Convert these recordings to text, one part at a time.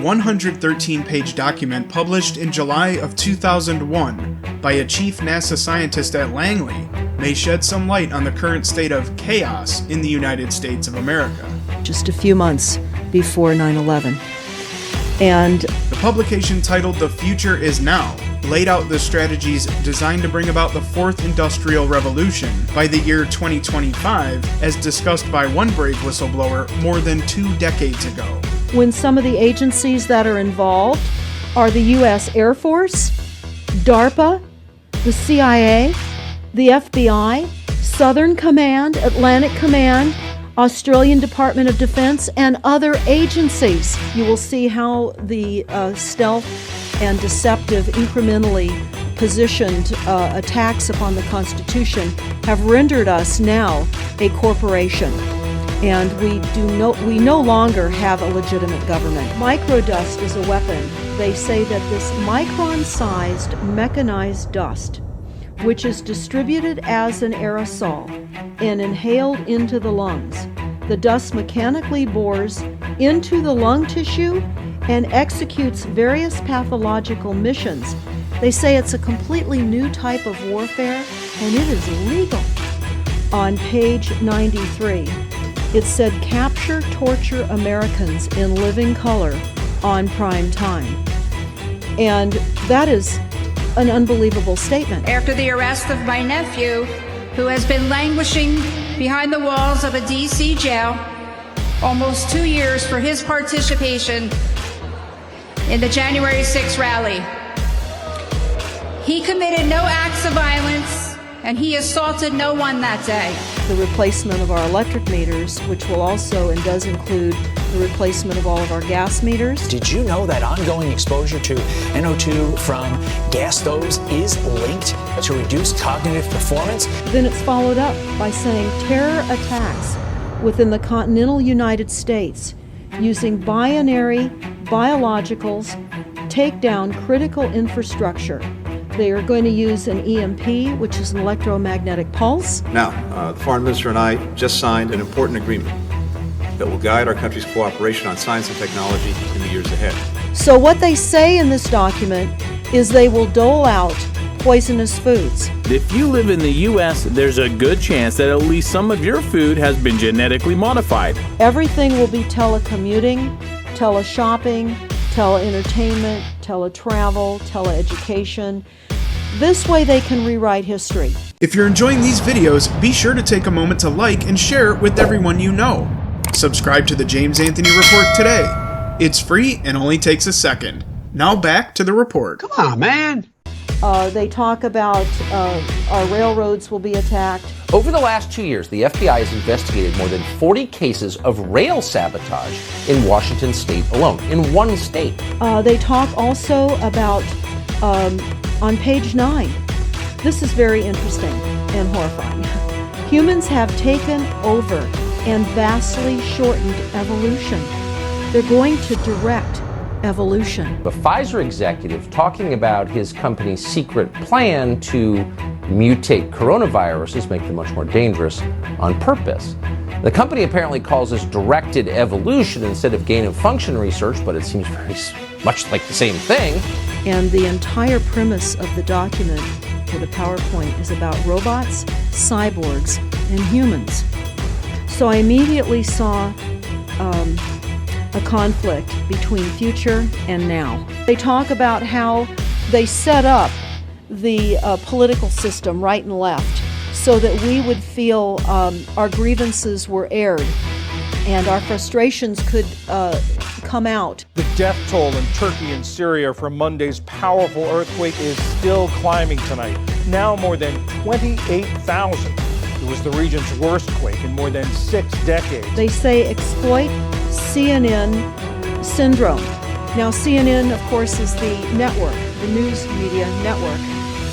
113-page document published in July of 2001 by a chief NASA scientist at Langley may shed some light on the current state of chaos in the United States of America. Just a few months before 9/11. And the publication, titled "The Future Is Now," laid out the strategies designed to bring about the fourth industrial revolution by the year 2025, as discussed by one brave whistleblower more than 2 decades ago. When some of the agencies that are involved are the U.S. Air Force, DARPA, the CIA, the FBI, Southern Command, Atlantic Command, Australian Department of Defense, and other agencies. You will see how the stealth and deceptive, incrementally positioned attacks upon the Constitution have rendered us now a corporation. And we no longer have a legitimate government. Microdust is a weapon. They say that this micron-sized mechanized dust, which is distributed as an aerosol and inhaled into the lungs. The dust mechanically bores into the lung tissue and executes various pathological missions. They say it's a completely new type of warfare, and it is illegal. On page 93, it said, "Capture, torture Americans in living color on prime time." And that is an unbelievable statement. After the arrest of my nephew, who has been languishing behind the walls of a D.C. jail almost 2 years for his participation in the January 6th rally. He committed no acts of violence, and he assaulted no one that day. The replacement of our electric meters, which will also and does include the replacement of all of our gas meters. Did you know that ongoing exposure to NO2 from gas stoves is linked to reduced cognitive performance? Then it's followed up by saying terror attacks within the continental United States using binary biologicals take down critical infrastructure. They are going to use an EMP, which is an electromagnetic pulse. Now, the Foreign Minister and I just signed an important agreement that will guide our country's cooperation on science and technology in the years ahead. So what they say in this document is they will dole out poisonous foods. If you live in the U.S., there's a good chance that at least some of your food has been genetically modified. Everything will be telecommuting, teleshopping, tele-entertainment, teletravel, teleeducation. This way they can rewrite history. If you're enjoying these videos, be sure to take a moment to like and share it with everyone you know. Subscribe to the James Anthony Report today. It's free and only takes a second. Now back to the report. Come on, man. They talk about our railroads will be attacked. Over the last 2 years, the FBI has investigated more than 40 cases of rail sabotage in Washington state alone, in one state. They talk also about, on page 9, this is very interesting and horrifying. Humans have taken over and vastly shortened evolution. They're going to direct evolution. The Pfizer executive talking about his company's secret plan to mutate coronaviruses, make them much more dangerous, on purpose. The company apparently calls this directed evolution instead of gain of function research, but it seems very much like the same thing. And the entire premise of the document for the PowerPoint is about robots, cyborgs, and humans. So I immediately saw a conflict between future and now. They talk about how they set up the political system right and left so that we would feel our grievances were aired and our frustrations could come out. The death toll in Turkey and Syria from Monday's powerful earthquake is still climbing tonight. Now more than 28,000. It was the region's worst quake in more than 6 decades. They say exploit CNN syndrome. Now CNN, of course, is the network, the news media network,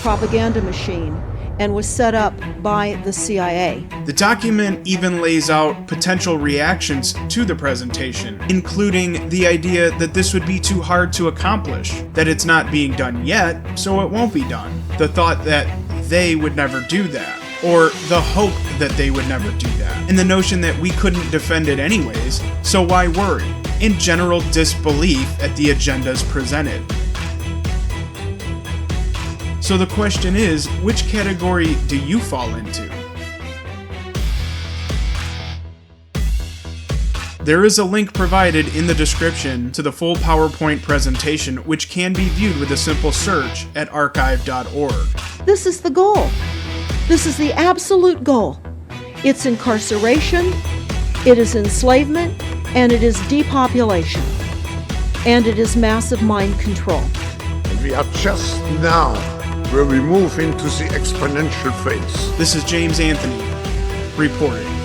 propaganda machine, and was set up by the CIA. The document even lays out potential reactions to the presentation, including the idea that this would be too hard to accomplish, that it's not being done yet, so it won't be done. The thought that they would never do that, or the hope that they would never do that, and the notion that we couldn't defend it anyways, so why worry? and general disbelief at the agendas presented. So the question is, which category do you fall into? There is a link provided in the description to the full PowerPoint presentation, which can be viewed with a simple search at archive.org. This is the goal. This is the absolute goal. It's incarceration, it is enslavement, and it is depopulation. And it is massive mind control. And we are just now where we move into the exponential phase. This is James Anthony reporting.